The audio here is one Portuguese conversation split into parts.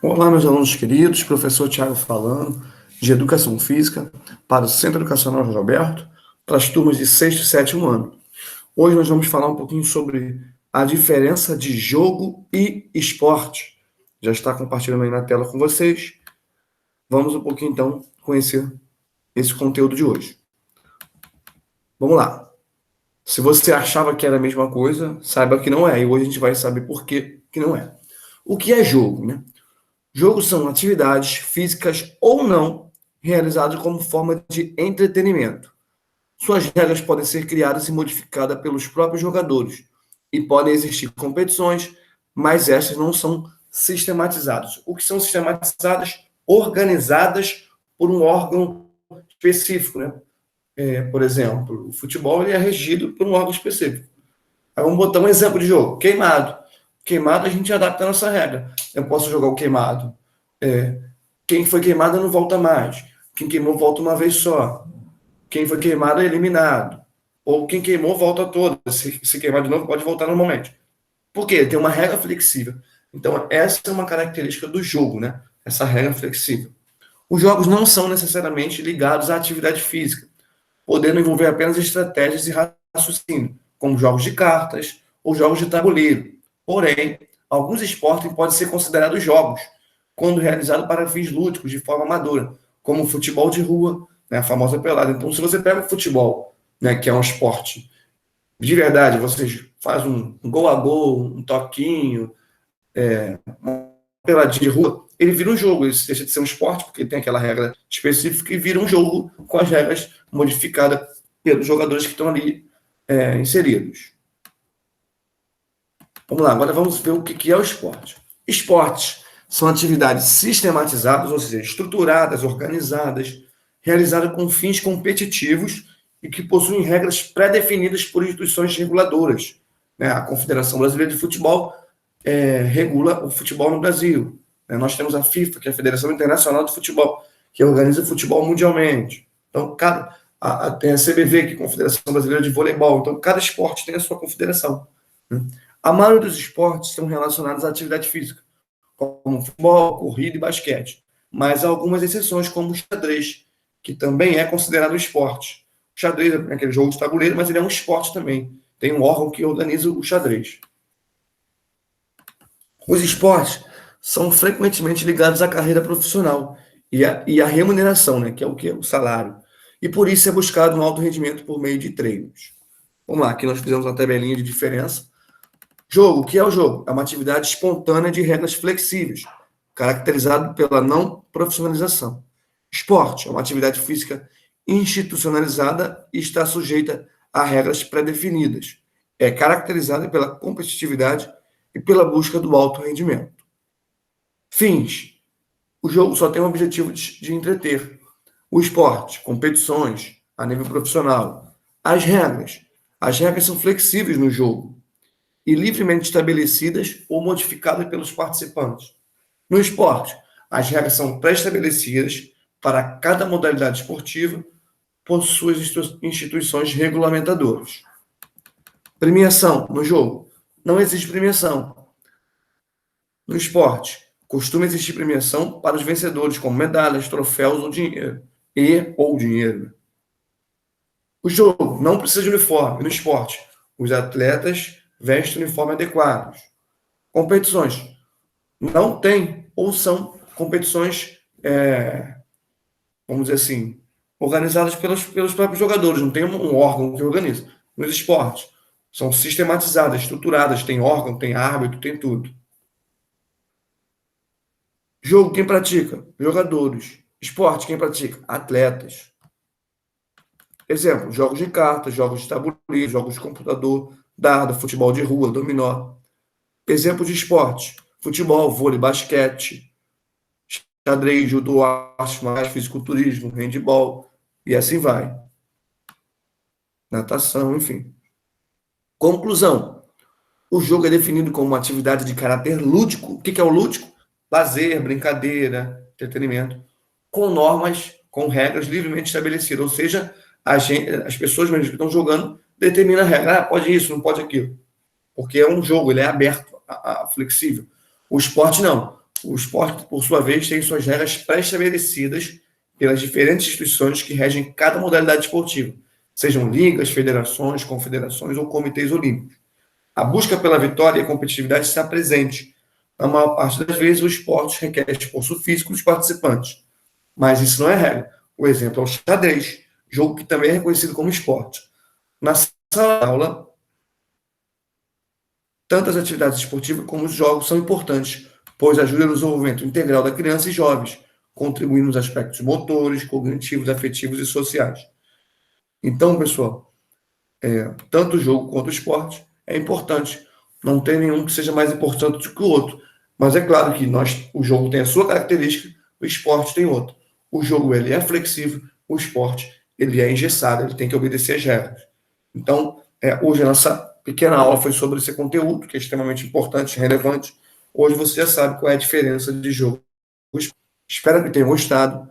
Olá, meus alunos queridos, professor Tiago falando, de Educação Física, para o Centro Educacional José Alberto, para as turmas de sexto e sétimo ano. Hoje nós vamos falar um pouquinho sobre a diferença de jogo e esporte. Já está compartilhando aí na tela com vocês. Vamos um pouquinho, então, conhecer esse conteúdo de hoje. Vamos lá. Se você achava que era a mesma coisa, saiba que não é. E hoje a gente vai saber por que não é. O que é jogo, né? Jogos são atividades físicas ou não realizadas como forma de entretenimento. Suas regras podem ser criadas e modificadas pelos próprios jogadores e podem existir competições, mas estas não são sistematizadas. O que são sistematizadas? Organizadas por um órgão específico, né? Por exemplo, o futebol ele é regido por um órgão específico. Aí vamos botar um exemplo de jogo: queimado. Queimado a gente adapta a nossa regra. Eu posso jogar o queimado. Quem foi queimado não volta mais. Quem queimou volta uma vez só. Quem foi queimado é eliminado. Ou quem queimou volta toda. Se queimar de novo, pode voltar normalmente. Por quê? Tem uma regra flexível. Então, essa é uma característica do jogo, né? Essa regra flexível. Os jogos não são necessariamente ligados à atividade física, podendo envolver apenas estratégias e raciocínio, como jogos de cartas ou jogos de tabuleiro. Porém, alguns esportes podem ser considerados jogos, quando realizados para fins lúdicos, de forma amadora, como o futebol de rua, né, a famosa pelada. Então, se você pega o futebol, né, que é um esporte de verdade, você faz um gol a gol, um toquinho, uma peladinha de rua, ele vira um jogo, ele deixa de ser um esporte, porque tem aquela regra específica, e vira um jogo com as regras modificadas pelos jogadores que estão ali inseridos. Vamos lá, agora vamos ver o que é o esporte. Esportes são atividades sistematizadas, ou seja, estruturadas, organizadas, realizadas com fins competitivos e que possuem regras pré-definidas por instituições reguladoras. Né? A Confederação Brasileira de Futebol regula o futebol no Brasil. Né? Nós temos a FIFA, que é a Federação Internacional de Futebol, que organiza o futebol mundialmente. Então, tem a CBV, que é a Confederação Brasileira de Voleibol. Então, cada esporte tem a sua confederação. Né? A maioria dos esportes estão relacionados à atividade física, como futebol, corrida e basquete. Mas há algumas exceções, como o xadrez, que também é considerado esporte. O xadrez é aquele jogo de tabuleiro, mas ele é um esporte também. Tem um órgão que organiza o xadrez. Os esportes são frequentemente ligados à carreira profissional e à remuneração, né, que é o que? O salário. E por isso é buscado um alto rendimento por meio de treinos. Vamos lá, aqui nós fizemos uma tabelinha de diferença. Jogo, o que é o jogo? É uma atividade espontânea de regras flexíveis, caracterizado pela não profissionalização. Esporte é uma atividade física institucionalizada e está sujeita a regras pré-definidas. É caracterizada pela competitividade e pela busca do alto rendimento. Fins. O jogo só tem o objetivo de entreter. O esporte, competições a nível profissional. As regras. As regras são flexíveis no jogo e livremente estabelecidas ou modificadas pelos participantes. No esporte, as regras são pré-estabelecidas para cada modalidade esportiva por suas instituições regulamentadoras. Premiação no jogo. Não existe premiação. No esporte, costuma existir premiação para os vencedores, como medalhas, troféus ou dinheiro. Ou dinheiro. O jogo não precisa de uniforme. No esporte, os atletas vestem uniforme adequados. Competições. Não tem ou são competições, vamos dizer assim, organizadas pelos próprios jogadores. Não tem um órgão que organiza. Nos esportes, são sistematizadas, estruturadas, tem órgão, tem árbitro, tem tudo. Jogo, quem pratica? Jogadores. Esporte, quem pratica? Atletas. Exemplo, jogos de cartas, jogos de tabuleiro, jogos de computador, dardo, futebol de rua, dominó. Exemplo de esporte: futebol, vôlei, basquete, xadrez, judô, artes marciais, fisiculturismo, handebol, e assim vai. Natação, enfim. Conclusão: o jogo é definido como uma atividade de caráter lúdico. O que é o lúdico? Lazer, brincadeira, entretenimento, com normas, com regras livremente estabelecidas. Ou seja, as pessoas mesmo que estão jogando determinam a regra. Pode isso, não pode aquilo. Porque é um jogo, ele é aberto, flexível. O esporte não. O esporte, por sua vez, tem suas regras pré-estabelecidas pelas diferentes instituições que regem cada modalidade esportiva, sejam ligas, federações, confederações ou comitês olímpicos. A busca pela vitória e a competitividade está presente. Na maior parte das vezes, o esporte requer esforço físico dos participantes, mas isso não é regra. O exemplo é o xadrez, jogo que também é reconhecido como esporte. Na sala de aula, tanto as atividades esportivas como os jogos são importantes, pois ajudam no desenvolvimento integral da criança e jovens, contribuindo nos aspectos motores, cognitivos, afetivos e sociais. Então, pessoal, tanto o jogo quanto o esporte é importante. Não tem nenhum que seja mais importante do que o outro. Mas é claro que o jogo tem a sua característica, o esporte tem outra. O jogo ele é flexível, o esporte ele é engessado, ele tem que obedecer as regras. Então, hoje a nossa pequena aula foi sobre esse conteúdo, que é extremamente importante, relevante. Hoje você já sabe qual é a diferença de jogo. Espero que tenham gostado.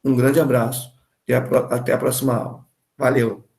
Um grande abraço e até a próxima aula. Valeu!